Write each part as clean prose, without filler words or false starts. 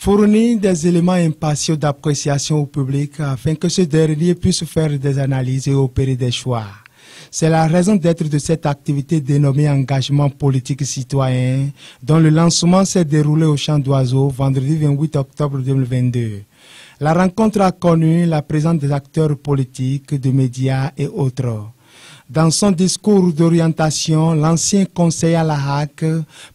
Fournir des éléments impartiaux d'appréciation au public afin que ce dernier puisse faire des analyses et opérer des choix. C'est la raison d'être de cette activité dénommée engagement politique citoyen, dont le lancement s'est déroulé au Champ d'Oiseaux vendredi 28 octobre 2022. La rencontre a connu la présence des acteurs politiques, de médias et autres. Dans son discours d'orientation, l'ancien conseiller à la HAC,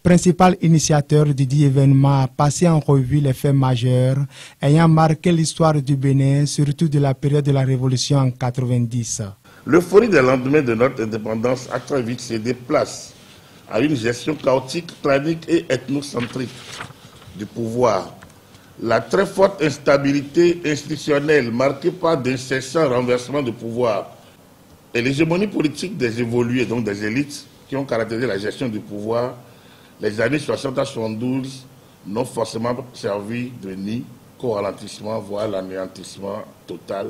principal initiateur du dit événement, a passé en revue les faits majeurs ayant marqué l'histoire du Bénin, surtout de la période de la Révolution en 90. L'euphorie des lendemains de notre indépendance a très vite cédé place à une gestion chaotique, clanique et ethnocentrique du pouvoir. La très forte instabilité institutionnelle marquée par d'incessants renversements de pouvoir et l'hégémonie politique des évolués, donc des élites, qui ont caractérisé la gestion du pouvoir, les années 60 à 72 n'ont forcément servi de nid qu'au ralentissement, voire l'anéantissement total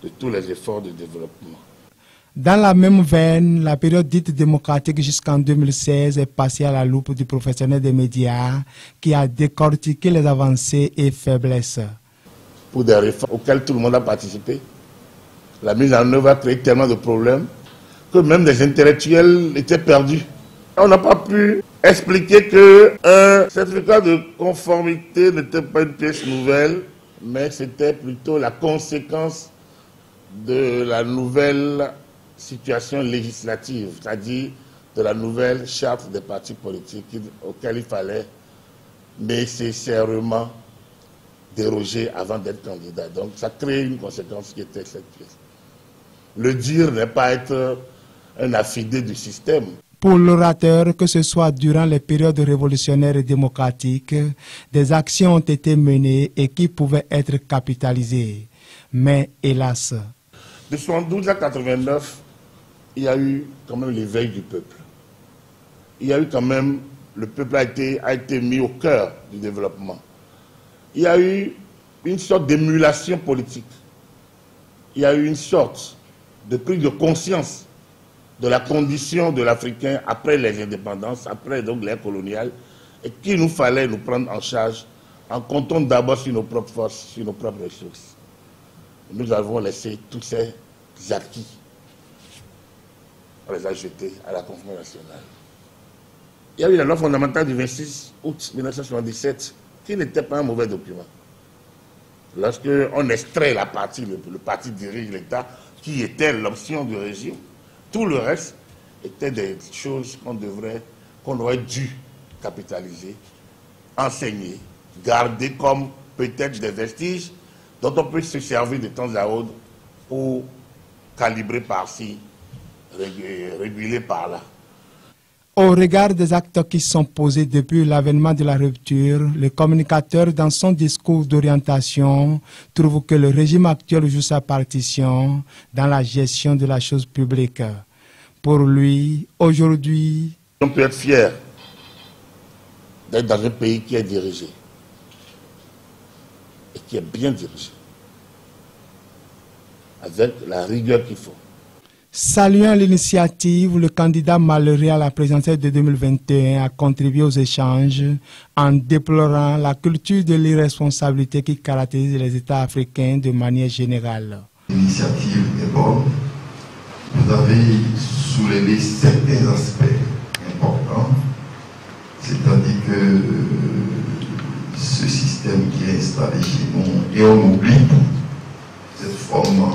de tous les efforts de développement. Dans la même veine, la période dite démocratique jusqu'en 2016 est passée à la loupe du professionnel des médias qui a décortiqué les avancées et faiblesses. Pour des réformes auxquelles tout le monde a participé, la mise en œuvre a créé tellement de problèmes que même les intellectuels étaient perdus. On n'a pas pu expliquer qu'un certificat de conformité n'était pas une pièce nouvelle, mais c'était plutôt la conséquence de la nouvelle situation législative, c'est-à-dire de la nouvelle charte des partis politiques auquel il fallait nécessairement déroger avant d'être candidat. Donc ça crée une conséquence qui était cette pièce. Le dire n'est pas être un affidé du système. Pour l'orateur, que ce soit durant les périodes révolutionnaires et démocratiques, des actions ont été menées et qui pouvaient être capitalisées. Mais hélas. De 72 à 89, il y a eu quand même l'éveil du peuple. Il y a eu quand même, le peuple a été mis au cœur du développement. Il y a eu une sorte d'émulation politique. Il y a eu une sorte de prise de conscience de la condition de l'Africain après les indépendances, après donc l'ère coloniale, et qu'il nous fallait nous prendre en charge en comptant d'abord sur nos propres forces, sur nos propres ressources. Nous avons laissé tous ces acquis, on les a jetés à la Conférence nationale. Il y a eu la loi fondamentale du 26 août 1977, qui n'était pas un mauvais document. Lorsqu'on extrait la partie, le parti dirige l'État, qui était l'option du régime, tout le reste était des choses qu'on aurait dû capitaliser, enseigner, garder comme peut-être des vestiges dont on peut se servir de temps à autre pour calibrer par-ci, réguler par-là. Au regard des actes qui sont posés depuis l'avènement de la rupture, le communicateur, dans son discours d'orientation, trouve que le régime actuel joue sa partition dans la gestion de la chose publique. Pour lui, aujourd'hui, on peut être fier d'être dans un pays qui est dirigé et qui est bien dirigé, avec la rigueur qu'il faut. Saluant l'initiative, le candidat malheureux à la présidentielle de 2021 a contribué aux échanges en déplorant la culture de l'irresponsabilité qui caractérise les États africains de manière générale. L'initiative est bonne. Vous avez soulevé certains aspects importants, c'est-à-dire que ce système qui est installé chez nous, et on oublie cette forme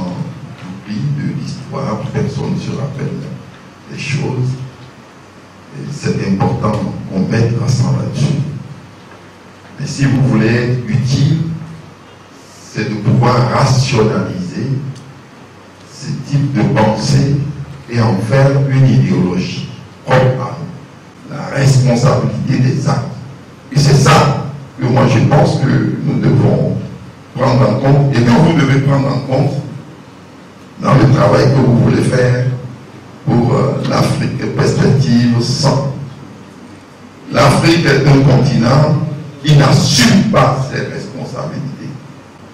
de l'histoire, personne ne se rappelle des choses. C'est important qu'on mette l'accent là-dessus. Mais si vous voulez être utile, c'est de pouvoir rationaliser ce type de pensée et en faire une idéologie propre à nous. La responsabilité des actes. Et c'est ça que moi je pense que nous devons prendre en compte et que vous devez prendre en compte dans le travail que vous voulez faire pour l'Afrique perspective 100. L'Afrique est un continent qui n'assume pas ses responsabilités.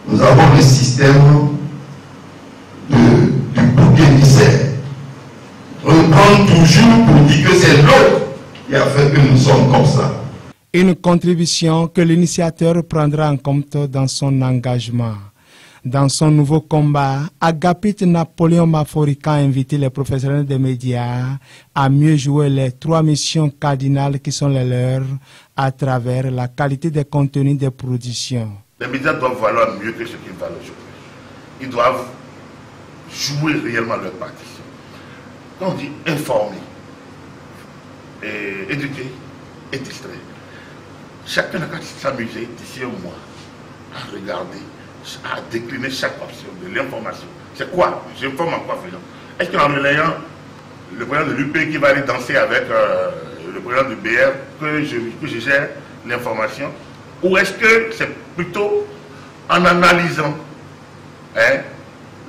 Nous avons le système du bouc émissaire. Reprendre toujours pour dire que c'est l'autre qui a fait que nous sommes comme ça. Une contribution que l'initiateur prendra en compte dans son engagement. Dans son nouveau combat, Agapit Napoléon Maforika a invité les professionnels des médias à mieux jouer les 3 missions cardinales qui sont les leurs à travers la qualité des contenus des productions. Les médias doivent valoir mieux que ce qu'ils valent aujourd'hui. Ils doivent jouer réellement leur partition. Quand on dit informer, et éduquer et distraire, chacun n'a qu'à s'amuser d'ici un mois à regarder, à décliner chaque option de l'information. C'est quoi? J'informe en quoi faisant? Est-ce qu'en relayant le président de l'UP qui va aller danser avec le président du BR que je gère l'information? Ou est-ce que c'est plutôt en analysant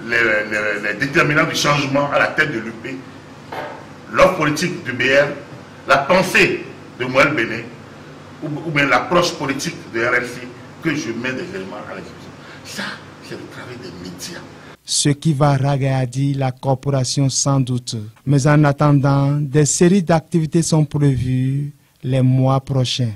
les déterminants du changement à la tête de l'UP, l'offre politique du BR, la pensée de Moël Béné, ou bien l'approche politique de RLC, que je mets des éléments à l'exécution? Ça, c'est le travail des médias. Ce qui va ragailler la corporation sans doute. Mais en attendant, des séries d'activités sont prévues les mois prochains.